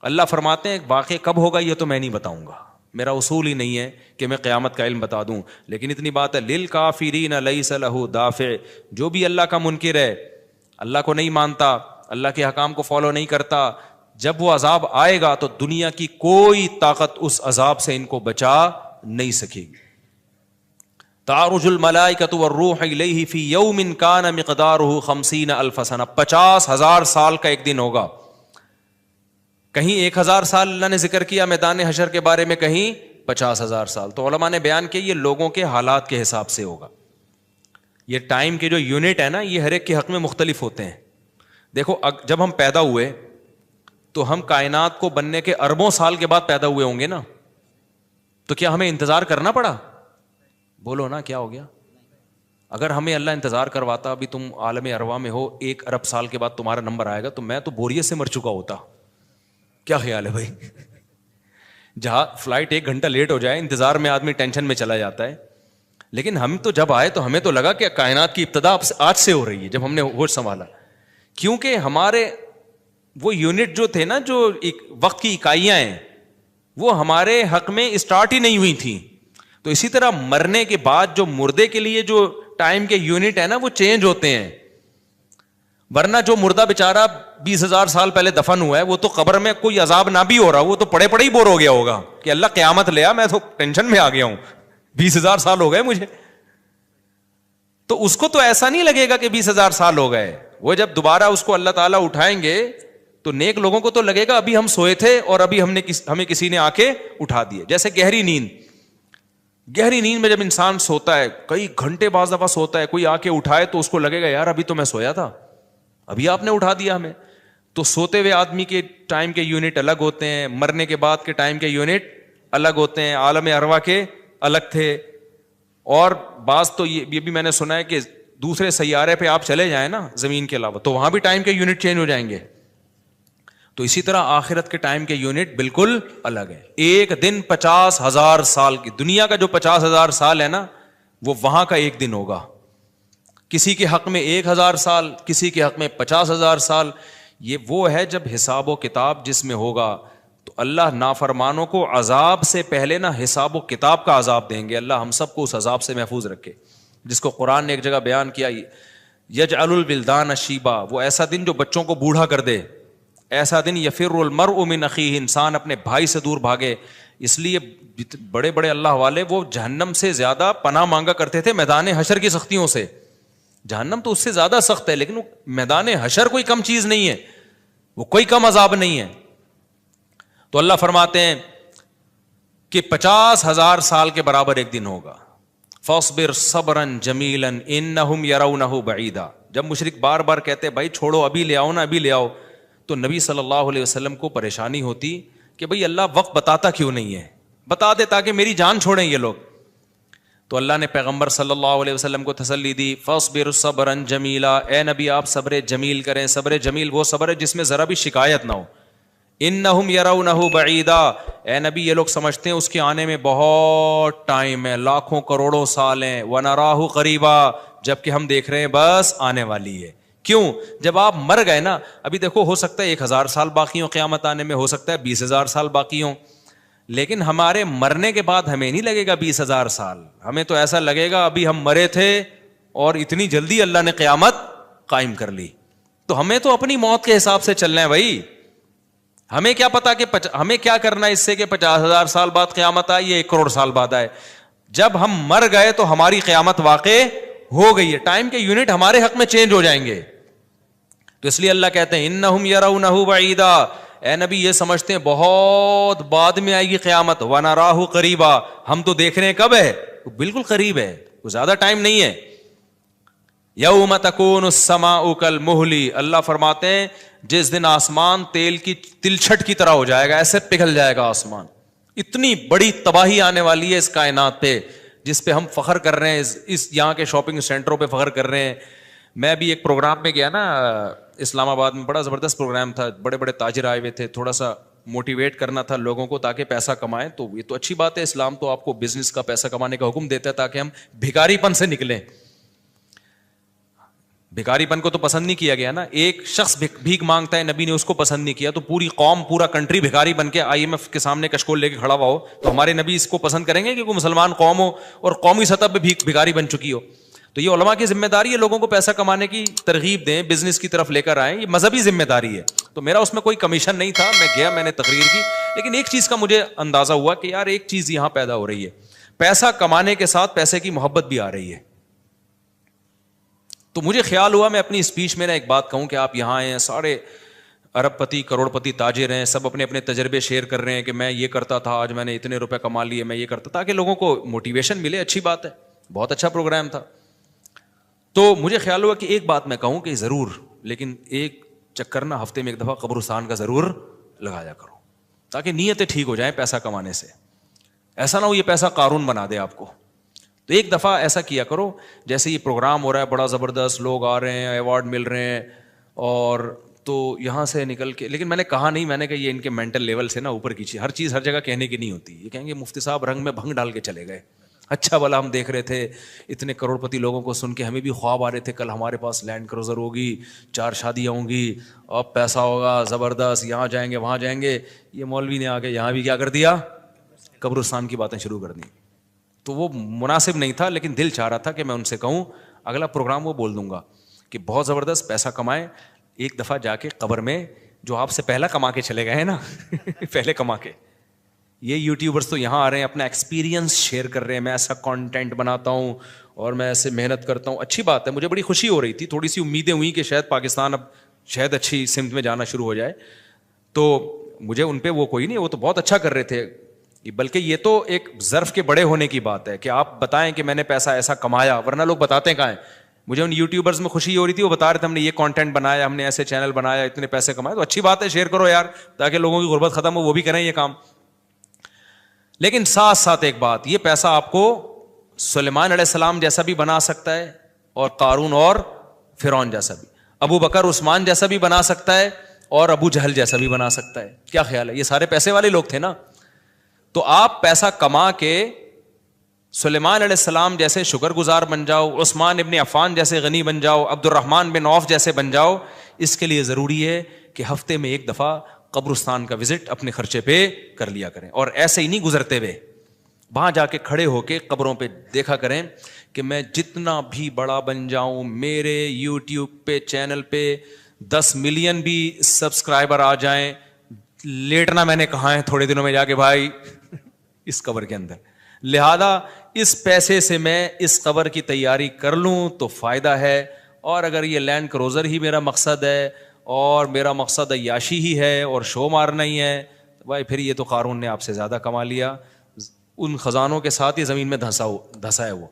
اللہ فرماتے ہیں واقع کب ہوگا یہ تو میں نہیں بتاؤں گا، میرا اصول ہی نہیں ہے کہ میں قیامت کا علم بتا دوں، لیکن اتنی بات ہے للکافرین لیس لہ دافع، جو بھی اللہ کا منکر ہے، اللہ کو نہیں مانتا، اللہ کے حکام کو فالو نہیں کرتا، جب وہ عذاب آئے گا تو دنیا کی کوئی طاقت اس عذاب سے ان کو بچا نہیں سکے گی۔ تعرج الملائکۃ والروح الیہ فی یوم کان مقدارہ 50,000 سنہ، 50,000 سال کا ایک دن ہوگا۔ کہیں 1,000 سال اللہ نے ذکر کیا میدان حشر کے بارے میں، کہیں 50,000 سال۔ تو علماء نے بیان کیا یہ لوگوں کے حالات کے حساب سے ہوگا۔ یہ ٹائم کے جو یونٹ ہے نا، یہ ہر ایک کے حق میں مختلف ہوتے ہیں۔ دیکھو جب ہم پیدا ہوئے تو ہم کائنات کو بننے کے اربوں سال کے بعد پیدا ہوئے ہوں گے نا، تو کیا ہمیں انتظار کرنا پڑا؟ بولو نا کیا ہو گیا؟ اگر ہمیں اللہ انتظار کرواتا، ابھی تم عالم ارواح میں ہو، 1 ارب سال کے بعد تمہارا نمبر آئے گا، تو میں تو بوریت سے مر چکا ہوتا۔ کیا خیال ہے بھائی؟ جہاں فلائٹ 1 گھنٹہ لیٹ ہو جائے، انتظار میں آدمی ٹینشن میں چلا جاتا ہے، لیکن ہم تو جب آئے تو ہمیں تو لگا کہ کائنات کی ابتدا آج سے ہو رہی ہے جب ہم نے ہوش سنبھالا، کیونکہ ہمارے وہ یونٹ جو تھے نا، جو وقت کی اکائیاں ہیں، وہ ہمارے حق میں اسٹارٹ ہی نہیں ہوئی تھیں۔ تو اسی طرح مرنے کے بعد جو مردے کے لیے جو ٹائم کے یونٹ ہے نا، وہ چینج ہوتے ہیں۔ ورنہ جو مردہ بیچارہ 20,000 سال پہلے دفن ہوا ہے، وہ تو قبر میں کوئی عذاب نہ بھی ہو رہا، وہ تو پڑے پڑے ہی بور ہو گیا ہوگا کہ اللہ قیامت لیا، میں تو ٹینشن میں آ گیا ہوں، 20,000 سال ہو گئے مجھے۔ تو اس کو تو ایسا نہیں لگے گا کہ 20,000 سال ہو گئے، وہ جب دوبارہ اس کو اللہ تعالیٰ اٹھائیں گے تو نیک لوگوں کو تو لگے گا ابھی ہم سوئے تھے اور ابھی ہمیں کسی نے آ کے اٹھا دیے۔ جیسے گہری نیند میں جب انسان سوتا ہے، کئی گھنٹے بعض دفعہ سوتا ہے، کوئی آ کے اٹھائے تو اس کو لگے گا یار ابھی تو میں سویا تھا، ابھی آپ نے اٹھا دیا ہمیں۔ تو سوتے ہوئے آدمی کے ٹائم کے یونٹ الگ ہوتے ہیں، مرنے کے بعد کے ٹائم کے یونٹ الگ ہوتے ہیں، عالم ارواح کے الگ تھے۔ اور بعض تو یہ بھی میں نے سنا ہے کہ دوسرے سیارے پہ آپ چلے جائیں نا زمین کے علاوہ، تو وہاں بھی ٹائم کے یونٹ چینج ہو جائیں گے۔ تو اسی طرح آخرت کے ٹائم کے یونٹ بالکل الگ ہے۔ ایک دن 50,000 سال کی، دنیا کا جو 50,000 سال ہے نا، وہ وہاں کا ایک دن ہوگا۔ کسی کے حق میں 1,000 سال، کسی کے حق میں 50,000 سال۔ یہ وہ ہے جب حساب و کتاب جس میں ہوگا، تو اللہ نافرمانوں کو عذاب سے پہلے نا حساب و کتاب کا عذاب دیں گے۔ اللہ ہم سب کو اس عذاب سے محفوظ رکھے، جس کو قرآن نے ایک جگہ بیان کیا، یجعل الولدان شیبا، وہ ایسا دن جو بچوں کو بوڑھا کر دے، ایسا دن یفر المرء من اخیہ، انسان اپنے بھائی سے دور بھاگے۔ اس لیے بڑے بڑے اللہ والے وہ جہنم سے زیادہ پناہ مانگا کرتے تھے میدان حشر کی سختیوں سے۔ جہنم تو اس سے زیادہ سخت ہے، لیکن میدان حشر کوئی کم چیز نہیں ہے، وہ کوئی کم عذاب نہیں ہے۔ تو اللہ فرماتے ہیں کہ 50,000 سال کے برابر ایک دن ہوگا۔ فاصبر صبرا جمیلا انہم یرونہ بعیدا، جب مشرک بار بار کہتے بھائی چھوڑو، ابھی لے آؤ نا، ابھی لے آؤ، تو نبی صلی اللہ علیہ وسلم کو پریشانی ہوتی کہ بھئی اللہ وقت بتاتا کیوں نہیں ہے، بتا دے تاکہ میری جان چھوڑیں یہ لوگ۔ تو اللہ نے پیغمبر صلی اللہ علیہ وسلم کو تسلی دی، فاصبر صبرا جمیلا، اے نبی آپ صبر جمیل کریں۔ صبر جمیل وہ صبر ہے جس میں ذرا بھی شکایت نہ ہو۔ انہم یرونہ بعیدا، اے نبی یہ لوگ سمجھتے ہیں اس کے آنے میں بہت ٹائم ہے، لاکھوں کروڑوں سال ہیں، ونراہ قریبا، جبکہ ہم دیکھ رہے ہیں بس آنے والی ہے۔ کیوں؟ جب آپ مر گئے نا، ابھی دیکھو ہو سکتا ہے 1,000 سال باقی ہوں قیامت آنے میں، ہو سکتا ہے 20,000 سال باقی ہوں، لیکن ہمارے مرنے کے بعد ہمیں نہیں لگے گا 20,000 سال، ہمیں تو ایسا لگے گا ابھی ہم مرے تھے اور اتنی جلدی اللہ نے قیامت قائم کر لی۔ تو ہمیں تو اپنی موت کے حساب سے چلنا ہے بھائی، ہمیں کیا پتا کہ ہمیں کیا کرنا ہے اس سے کہ 50,000 سال بعد قیامت آئے یا 1 کروڑ سال بعد آئے۔ جب ہم مر گئے تو ہماری قیامت واقع ہو گئی ہے، ٹائم کے یونٹ ہمارے حق میں چینج ہو جائیں گے۔ تو اس لیے اللہ کہتے ہیں انہم یرونہ بعیدا، اے نبی یہ سمجھتے ہیں بہت بعد میں آئے گی قیامت، ونراہ قریبا، ہم تو دیکھ رہے ہیں کب ہے، بالکل قریب ہے، کوئی زیادہ ٹائم نہیں ہے۔ یوم تکون السماء کالمہل، اللہ فرماتے ہیں جس دن آسمان تیل کی تلچھٹ کی طرح ہو جائے گا، ایسے پگھل جائے گا آسمان۔ اتنی بڑی تباہی آنے والی ہے اس کائنات پہ، جس پہ ہم فخر کر رہے ہیں، اس یہاں کے شاپنگ سینٹروں پہ فخر کر رہے ہیں۔ میں بھی ایک پروگرام میں گیا نا اسلام آباد میں، بڑا زبردست پروگرام تھا، بڑے بڑے تاجر آئے ہوئے تھے، تھوڑا سا موٹیویٹ کرنا تھا لوگوں کو تاکہ پیسہ کمائیں۔ تو یہ تو اچھی بات ہے، اسلام تو آپ کو بزنس کا پیسہ کمانے کا حکم دیتا ہے تاکہ ہم بھکاری پن سے نکلیں۔ بھکاری پن کو تو پسند نہیں کیا گیا نا. ایک شخص بھیک مانگتا ہے, نبی نے اس کو پسند نہیں کیا, تو پوری قوم, پورا کنٹری بھکاری بن کے IMF کے سامنے کشکول لے کے کھڑا ہوا ہو, تو ہمارے نبی اس کو پسند کریں گے کہ کوئی مسلمان قوم ہو اور قومی سطح پہ بھکاری بن چکی ہو؟ تو یہ علماء کی ذمہ داری ہے لوگوں کو پیسہ کمانے کی ترغیب دیں, بزنس کی طرف لے کر آئیں, یہ مذہبی ذمہ داری ہے. تو میرا اس میں کوئی کمیشن نہیں تھا, میں گیا, میں نے تقریر کی, لیکن ایک چیز کا مجھے اندازہ ہوا کہ یار ایک چیز یہاں پیدا ہو رہی ہے, پیسہ کمانے کے ساتھ پیسے کی محبت بھی آ رہی ہے. تو مجھے خیال ہوا میں اپنی اسپیچ میں ایک بات کہوں کہ آپ یہاں آئے ہیں, سارے ارب پتی کروڑ پتی تاجر ہیں, سب اپنے اپنے تجربے شیئر کر رہے ہیں کہ میں یہ کرتا تھا, آج میں نے اتنے روپے کما لیے, میں یہ کرتا, تاکہ لوگوں کو موٹیویشن ملے. اچھی بات ہے, بہت اچھا پروگرام تھا. تو مجھے خیال ہوا کہ ایک بات میں کہوں کہ ضرور, لیکن ایک چکر نا ہفتے میں ایک دفعہ قبرستان کا ضرور لگایا کرو, تاکہ نیتیں ٹھیک ہو جائیں پیسہ کمانے سے. ایسا نہ ہو یہ پیسہ قارون بنا دے آپ کو. تو ایک دفعہ ایسا کیا کرو, جیسے یہ پروگرام ہو رہا ہے بڑا زبردست, لوگ آ رہے ہیں, ایوارڈ مل رہے ہیں, اور تو یہاں سے نکل کے, لیکن میں نے کہا نہیں, میں نے کہا یہ ان کے مینٹل لیول سے نا اوپر کی چیز, ہر چیز ہر جگہ کہنے کی نہیں ہوتی. یہ کہیں گے مفتی صاحب رنگ میں بھنگ ڈال کے چلے گئے, اچھا بلا ہم دیکھ رہے تھے اتنے کروڑ پتی لوگوں کو سن کے, ہمیں بھی خواب آ رہے تھے کل ہمارے پاس لینڈ کروزر ہوگی, 4 شادیاں ہوں گی, اب پیسہ ہوگا زبردست, یہاں جائیں گے وہاں جائیں گے. یہ مولوی نے آ کے یہاں بھی کیا کر دیا, قبرستان کی باتیں شروع کر دیں. تو وہ مناسب نہیں تھا, لیکن دل چاہ رہا تھا کہ میں ان سے کہوں اگلا پروگرام وہ بول دوں گا کہ بہت زبردست پیسہ کمائیں, ایک دفعہ جا کے قبر میں جو آپ سے پہلا کما کے چلے گئے ہیں نا پہلے کما کے, یہ یوٹیوبرز تو یہاں آ رہے ہیں اپنا ایکسپیرینس شیئر کر رہے ہیں, میں ایسا کانٹینٹ بناتا ہوں اور میں ایسے محنت کرتا ہوں. اچھی بات ہے, مجھے بڑی خوشی ہو رہی تھی, تھوڑی سی امیدیں ہوئیں کہ شاید پاکستان اب شاید اچھی سمت میں جانا شروع ہو جائے. تو مجھے ان پہ وہ کوئی نہیں, وہ تو بہت اچھا کر رہے تھے, بلکہ یہ تو ایک ظرف کے بڑے ہونے کی بات ہے کہ آپ بتائیں کہ میں نے پیسہ ایسا کمایا, ورنہ لوگ بتاتے ہیں کہاں ہیں. مجھے ان یوٹیوبرز میں خوشی ہو رہی تھی, وہ بتا رہے تھے ہم نے یہ کانٹینٹ بنایا, ہم نے ایسے چینل بنایا, اتنے پیسے کمائے. تو اچھی بات ہے, شیئر کرو یار, تاکہ لوگوں کی غربت ختم ہو, وہ بھی کریں یہ کام. لیکن ساتھ ساتھ ایک بات, یہ پیسہ آپ کو سلیمان علیہ السلام جیسا بھی بنا سکتا ہے, اور قارون اور فرعون جیسا بھی, ابو بکر عثمان جیسا بھی بنا سکتا ہے, اور ابو جہل جیسا بھی بنا سکتا ہے. کیا خیال ہے, یہ سارے پیسے والے لوگ تھے نا. تو آپ پیسہ کما کے سلیمان علیہ السلام جیسے شکر گزار بن جاؤ, عثمان ابن عفان جیسے غنی بن جاؤ, عبد الرحمن بن عوف جیسے بن جاؤ. اس کے لیے ضروری ہے کہ ہفتے میں ایک دفعہ قبرستان کا وزٹ اپنے خرچے پہ کر لیا کریں, اور ایسے ہی نہیں گزرتے ہوئے, وہاں جا کے کھڑے ہو کے قبروں پہ دیکھا کریں کہ میں جتنا بھی بڑا بن جاؤں, میرے یوٹیوب پہ چینل پہ 10 ملین بھی سبسکرائبر آ جائیں, لیٹنا میں نے کہا ہے تھوڑے دنوں میں جا کے بھائی اس قبر کے اندر. لہذا اس پیسے سے میں اس قبر کی تیاری کر لوں تو فائدہ ہے, اور اگر یہ لینڈ کروزر ہی میرا مقصد ہے اور میرا مقصد عیاشی ہی ہے اور شو مارنا ہی ہے, تو بھائی پھر یہ تو قارون نے آپ سے زیادہ کما لیا, ان خزانوں کے ساتھ یہ زمین میں دھسا ہے. وہ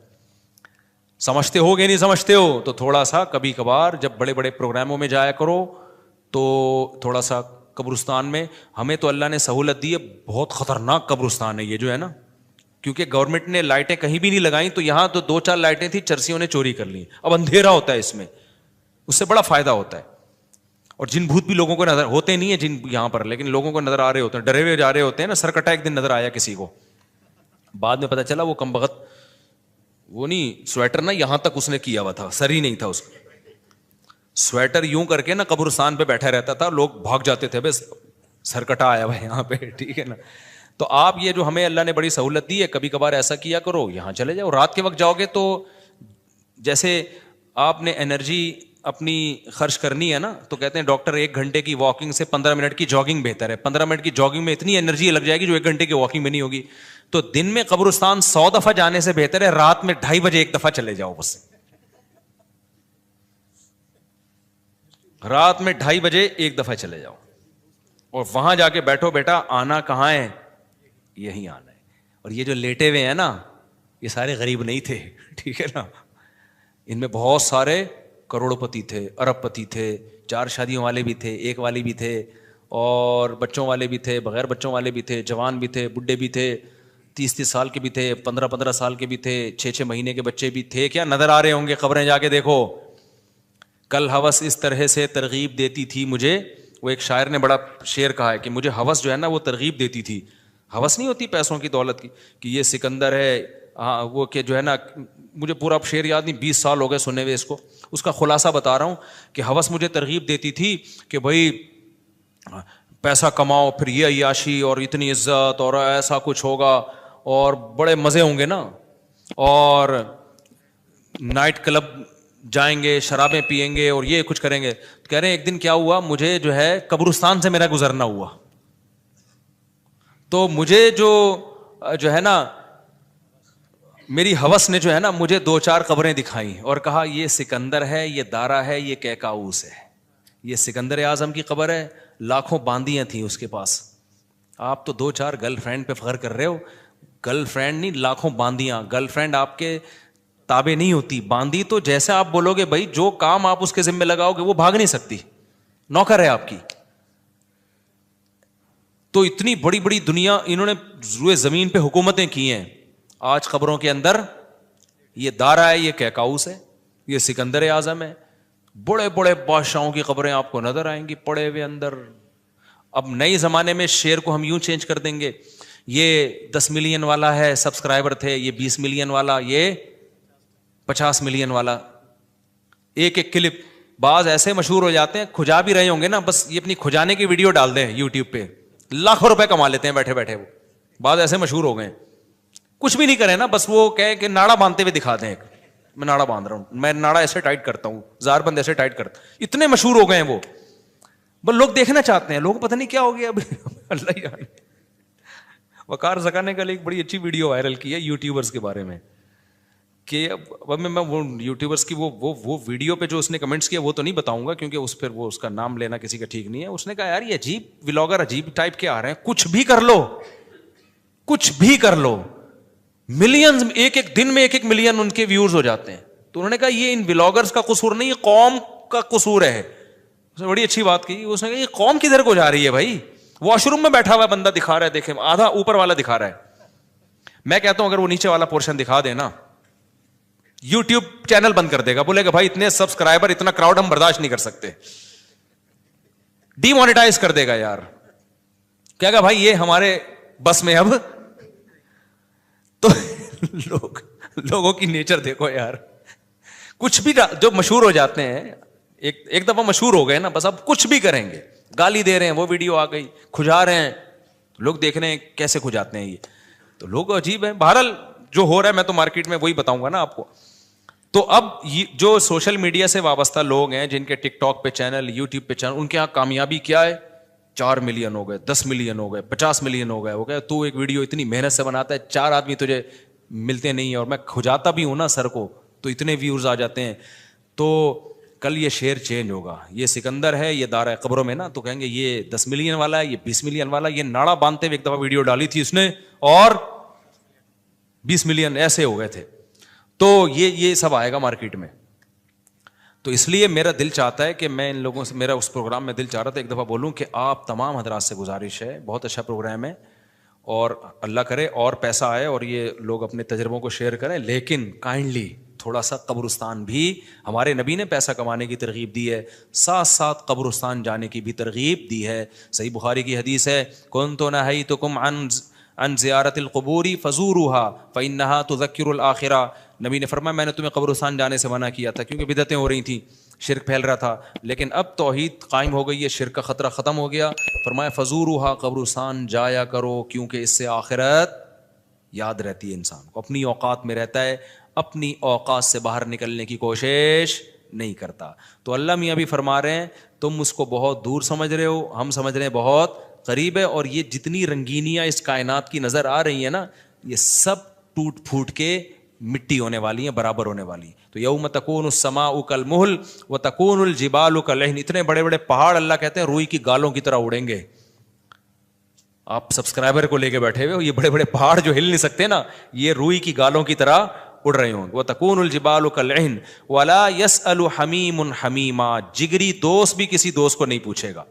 سمجھتے ہو کہ نہیں سمجھتے ہو؟ تو تھوڑا سا کبھی کبھار جب بڑے بڑے پروگراموں میں جایا کرو تو تھوڑا سا قبرستان میں, ہمیں تو اللہ نے سہولت دی ہے, بہت خطرناک قبرستان ہے یہ جو ہے نا, کیونکہ گورنمنٹ نے لائٹیں کہیں بھی نہیں لگائیں, تو یہاں تو 2-4 لائٹیں تھیں, چرسیوں نے چوری کر لی, اب اندھیرا ہوتا ہے اس میں, اس سے بڑا فائدہ ہوتا ہے. اور جن بھوت بھی لوگوں کو نظر ہوتے نہیں ہیں جن یہاں پر, لیکن لوگوں کو نظر آ رہے ہوتے ہیں, ڈرے ہوئے جا رہے ہوتے ہیں نا. سرکٹا ایک دن نظر آیا کسی کو, بعد میں پتا چلا وہ کمبخت, وہ نہیں سویٹر نا یہاں تک اس نے کیا ہوا تھا, سر ہی نہیں تھا اس کا, سویٹر یوں کر کے نا قبرستان پہ بیٹھا رہتا تھا, لوگ بھاگ جاتے تھے, بس سرکٹا آیا ہوا یہاں پہ, ٹھیک ہے نا. تو آپ یہ جو ہمیں اللہ نے بڑی سہولت دی ہے, کبھی کبھار ایسا کیا کرو, یہاں چلے جاؤ. رات کے وقت جاؤ گے تو جیسے آپ نے انرجی اپنی خرچ کرنی ہے نا, تو کہتے ہیں ڈاکٹر 1 گھنٹے کی واکنگ سے 15 منٹ کی جاگنگ بہتر ہے. 15 منٹ کی جاگنگ میں اتنی انرجی لگ جائے گی جو 1 گھنٹے کی واکنگ میں نہیں ہوگی. تو دن میں قبرستان 100 دفعہ جانے سے بہتر ہے رات میں 2:30 بجے 1 دفعہ چلے جاؤ. بس رات میں 2:30 بجے 1 دفعہ چلے جاؤ, اور وہاں جا کے بیٹھو, بیٹا آنا کہاں ہے, یہی آنا ہے. اور یہ جو لیٹے ہوئے ہیں نا, یہ سارے غریب نہیں تھے, ٹھیک ہے نا. ان میں بہت سارے کروڑ پتی تھے, ارب پتی تھے, 4 شادیوں والے بھی تھے, 1 والی بھی تھے, اور بچوں والے بھی تھے, بغیر بچوں والے بھی تھے, جوان بھی تھے, بڈھے بھی تھے, 30 سال کے بھی تھے, 15 سال کے بھی تھے, 6 مہینے کے بچے بھی تھے. کیا نظر آ رہے ہوں گے قبریں, جا کے دیکھو. کل ہوس اس طرح سے ترغیب دیتی تھی مجھے, وہ ایک شاعر نے بڑا شعر کہا ہے کہ مجھے ہوس جو ہے نا وہ ترغیب دیتی تھی. ہوس نہیں ہوتی پیسوں کی دولت کی, کہ یہ سکندر ہے, ہاں وہ کہ جو ہے نا, مجھے پورا شعر یاد نہیں, 20 سال ہو گئے سنے ہوئے اس کو, اس کا خلاصہ بتا رہا ہوں کہ ہوس مجھے ترغیب دیتی تھی کہ بھائی پیسہ کماؤ, پھر یہ عیاشی اور اتنی عزت اور ایسا کچھ ہوگا اور بڑے مزے ہوں گے نا, اور نائٹ کلب جائیں گے, شرابیں پئیں گے اور یہ کچھ کریں گے. کہہ رہے ہیں ایک دن کیا ہوا, مجھے جو ہے قبرستان سے میرا گزرنا ہوا, تو مجھے جو ہے نا میری ہوس نے جو ہے نا مجھے 2-4 قبریں دکھائیں اور کہا یہ سکندر ہے, یہ دارا ہے, یہ کیکاؤس ہے. یہ سکندر اعظم کی قبر ہے, لاکھوں باندیاں تھیں اس کے پاس. آپ تو 2-4 گرل فرینڈ پہ فخر کر رہے ہو, گرل فرینڈ نہیں لاکھوں باندیاں. گرل فرینڈ آپ کے تابع نہیں ہوتی, باندی تو جیسے آپ بولو گے بھائی جو کام آپ اس کے ذمہ لگاؤ گے وہ بھاگ نہیں سکتی, نوکر ہے آپ کی. تو اتنی بڑی بڑی دنیا انہوں نے روئے زمین پہ حکومتیں کی ہیں. آج خبروں کے اندر یہ دارا ہے, یہ کیکاؤس ہے, یہ سکندر اعظم ہے. بڑے بڑے بادشاہوں کی خبریں آپ کو نظر آئیں گی پڑے ہوئے اندر. اب نئے زمانے میں شعر کو ہم یوں چینج کر دیں گے, یہ 10 ملین والا ہے سبسکرائبر تھے, یہ 20 ملین والا, یہ 50 ملین والا. ایک ایک کلپ بعض ایسے مشہور ہو جاتے ہیں, کھجا بھی رہے ہوں گے نا, بس یہ اپنی کھجانے کی ویڈیو ڈال دیں یوٹیوب پہ, لاکھوں روپے کما لیتے ہیں بیٹھے بیٹھے. وہ بعض ایسے مشہور ہو گئے, کچھ بھی نہیں کرے نا, بس وہ کہیں کہ ناڑا باندھتے ہوئے دکھا دیں, ایک میں ناڑا باندھ رہا ہوں, میں ناڑا ایسے ٹائٹ کرتا ہوں, زار بند ایسے ٹائٹ کرتا. اتنے مشہور ہو گئے ہیں وہ, بس لوگ دیکھنا چاہتے ہیں. لوگ پتہ نہیں کیا ہو گیا اب اللہ جانے. وقار زکا نے کل ایک بڑی اچھی ویڈیو وائرل کی ہے یوٹیوبرز کے بارے میں, کہ اب میں وہ یوٹیوبرز کی وہ ویڈیو پہ جو اس نے کمنٹس کیا وہ تو نہیں بتاؤں گا, کیونکہ اس پھر وہ اس کا نام لینا کسی کا ٹھیک نہیں ہے. اس نے کہا یار یہ عجیب ولاگر عجیب ٹائپ کے آ رہے ہیں, کچھ بھی کر لو, کچھ بھی کر لو, ملینز ایک ایک دن میں 1-1 ملین ان کے ویورز ہو جاتے ہیں. تو انہوں نے کہا یہ ان ولاگرز کا قصور نہیں, یہ قوم کا قصور ہے. اس نے بڑی اچھی بات کی, اس نے کہا یہ قوم کدھر کو جا رہی ہے بھائی, واش روم میں بیٹھا ہوا بندہ دکھا رہا ہے, دیکھیں آدھا اوپر والا دکھا رہا ہے. میں کہتا ہوں اگر وہ نیچے والا پورشن دکھا دے نا, یوٹیوب چینل بند کر دے گا, بولے گا بھائی اتنے سبسکرائبر اتنا کراؤڈ ہم برداشت نہیں کر سکتے, ڈی مانیٹائز کر دے گا یار. کہے گا بھائی یہ ہمارے بس میں اب. تو لوگوں کی نیچر دیکھو یار, کچھ بھی جو مشہور ہو جاتے ہیں, ایک دفعہ مشہور ہو گئے نا, بس اب کچھ بھی کریں گے. گالی دے رہے ہیں, وہ ویڈیو آ گئی, کھجا رہے ہیں, لوگ دیکھ رہے ہیں کیسے کھجاتے ہیں یہ, تو لوگ عجیب ہیں. بہرحال جو ہو رہا ہے میں تو مارکیٹ میں وہی بتاؤں گا نا آپ کو. تو اب جو سوشل میڈیا سے وابستہ لوگ ہیں جن کے ٹک ٹاک پہ چینل, یوٹیوب پہ چینل, ان کے یہاں کامیابی کیا ہے, 4 ملین ہو گئے, 10 ملین ہو گئے, 50 ملین ہو گئے. وہ کہ تو ایک ویڈیو اتنی محنت سے بناتا ہے, 4 آدمی تجھے ملتے نہیں ہیں, اور میں کھجاتا بھی ہوں نا سر کو, تو اتنے ویورز آ جاتے ہیں. تو کل یہ شعر چینج ہوگا, یہ سکندر ہے, یہ دارا قبروں میں نا, تو کہیں گے یہ 10 ملین والا ہے, یہ 20 ملین والا. یہ ناڑا باندھتے ہوئے ایک دفعہ ویڈیو ڈالی تھی اس نے, اور 20 ملین ایسے ہو گئے تھے. تو یہ سب آئے گا مارکیٹ میں. تو اس لیے میرا دل چاہتا ہے کہ میں ان لوگوں سے, میرا اس پروگرام میں دل چاہ رہا تھا ایک دفعہ بولوں کہ آپ تمام حضرات سے گزارش ہے, بہت اچھا پروگرام ہے, اور اللہ کرے اور پیسہ آئے اور یہ لوگ اپنے تجربوں کو شیئر کریں, لیکن کائنڈلی تھوڑا سا قبرستان بھی, ہمارے نبی نے پیسہ کمانے کی ترغیب دی ہے, ساتھ ساتھ قبرستان جانے کی بھی ترغیب دی ہے. صحیح بخاری کی حدیث ہے, کنت نہیتکم عن زیارت القبور فزوروها فانها تذکر الاخرہ. نبی نے فرمایا میں نے تمہیں قبرستان جانے سے منع کیا تھا کیونکہ بدعتیں ہو رہی تھیں, شرک پھیل رہا تھا, لیکن اب توحید قائم ہو گئی ہے, شرک کا خطرہ ختم ہو گیا. فرمایا فزوروها, قبرستان جایا کرو, کیونکہ اس سے آخرت یاد رہتی ہے انسان کو, اپنی اوقات میں رہتا ہے, اپنی اوقات سے باہر نکلنے کی کوشش نہیں کرتا. تو اللہ میاں بھی فرما رہے ہیں تم اس کو بہت دور سمجھ رہے ہو, ہم سمجھ رہے ہیں بہت قریب ہے. اور یہ جتنی رنگینیاں اس کائنات کی نظر آ رہی ہیں نا, یہ سب ٹوٹ پھوٹ کے مٹی ہونے والی ہیں, برابر ہونے والی ہیں. تو یوم تکون السماء کالمہل وتکون الجبال کالعہن. اتنے بڑے بڑے پہاڑ اللہ کہتے ہیں روئی کی گالوں کی طرح اڑیں گے. آپ سبسکرائبر کو لے کے بیٹھے ہوئے ہو, یہ بڑے بڑے پہاڑ جو ہل نہیں سکتے نا, یہ روئی کی گالوں کی طرح اڑ رہے ہوں. وتکون الجبال کالعہن ولا یسأل حمیم حمیما. جگری دوست بھی کسی دوست کو نہیں پوچھے گا.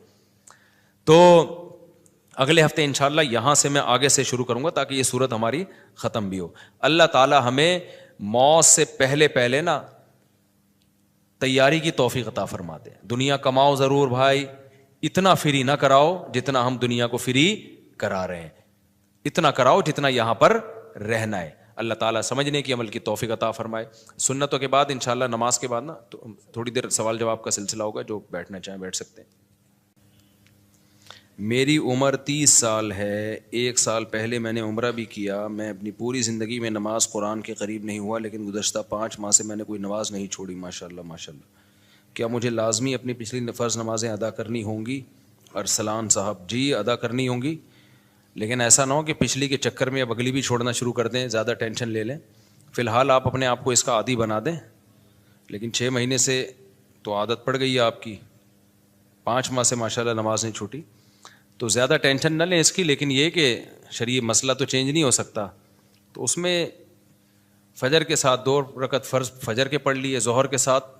تو اگلے ہفتے انشاءاللہ یہاں سے میں آگے سے شروع کروں گا تاکہ یہ صورت ہماری ختم بھی ہو. اللہ تعالی ہمیں موت سے پہلے نا تیاری کی توفیق عطا فرما دے. دنیا کماؤ ضرور بھائی, اتنا فری نہ کراؤ جتنا ہم دنیا کو فری کرا رہے ہیں, اتنا کراؤ جتنا یہاں پر رہنا ہے. اللہ تعالیٰ سمجھنے کی عمل کی توفیق عطا فرمائے. سنتوں کے بعد انشاءاللہ نماز کے بعد نا تو تھوڑی دیر سوال جواب کا سلسلہ ہوگا, جو بیٹھنا چاہیں بیٹھ سکتے ہیں. میری عمر 30 سال ہے. 1 سال پہلے میں نے عمرہ بھی کیا. میں اپنی پوری زندگی میں نماز قرآن کے قریب نہیں ہوا, لیکن گزشتہ 5 ماہ سے میں نے کوئی نماز نہیں چھوڑی. ماشاءاللہ ماشاءاللہ. کیا مجھے لازمی اپنی پچھلی فرض نمازیں ادا کرنی ہوں گی؟ ارسلان صاحب جی ادا کرنی ہوں گی, لیکن ایسا نہ ہو کہ پچھلی کے چکر میں اب اگلی بھی چھوڑنا شروع کر دیں, زیادہ ٹینشن لے لیں. فی الحال آپ اپنے آپ کو اس کا عادی بنا دیں, لیکن 6 مہینے سے تو عادت پڑ گئی ہے آپ کی, 5 ماہ سے ماشاءاللہ نماز نہیں چھوٹی, تو زیادہ ٹینشن نہ لیں اس کی. لیکن یہ کہ شرعی مسئلہ تو چینج نہیں ہو سکتا, تو اس میں فجر کے ساتھ 2 رکعت فرض فجر کے پڑھ لیے, ظہر کے ساتھ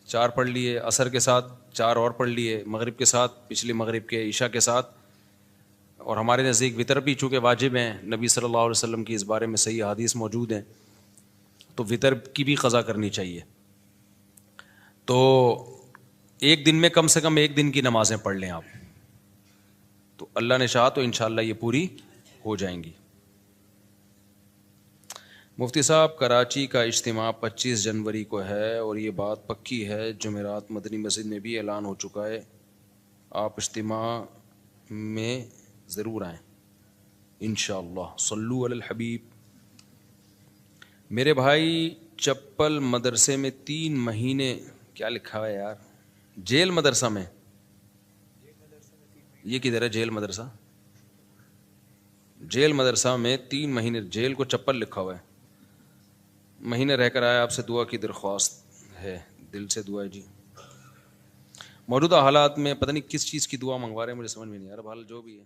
4 پڑھ لیے, عصر کے ساتھ 4 اور پڑھ لیے, مغرب کے ساتھ پچھلی مغرب کے, عشاء کے ساتھ. اور ہمارے نزدیک وطر بھی چونکہ واجب ہیں, نبی صلی اللہ علیہ وسلم کی اس بارے میں صحیح حدیث موجود ہیں, تو وطر کی بھی قضا کرنی چاہیے. تو ایک دن میں کم سے کم 1 دن کی نمازیں پڑھ لیں آپ, تو اللہ نے چاہا تو انشاءاللہ یہ پوری ہو جائیں گی. مفتی صاحب کراچی کا اجتماع 25 جنوری کو ہے اور یہ بات پکی ہے, جمعرات مدنی مسجد میں بھی اعلان ہو چکا ہے. آپ اجتماع میں ضرور آئیں انشاءاللہ. صلو علی الحبیب. میرے بھائی چپل مدرسے میں 3 مہینے, کیا لکھا ہے یار, جیل مدرسہ میں, یہ کدھر ہے جیل مدرسہ؟ جیل مدرسہ میں 3 مہینے, جیل کو چپل لکھا ہوا ہے, مہینے رہ کر آیا. آپ سے دعا کی درخواست ہے, دل سے دعا ہے جی. موجودہ حالات میں پتہ نہیں کس چیز کی دعا منگوا رہے ہیں, مجھے سمجھ میں نہیں آ رہا. بہرحال جو بھی ہے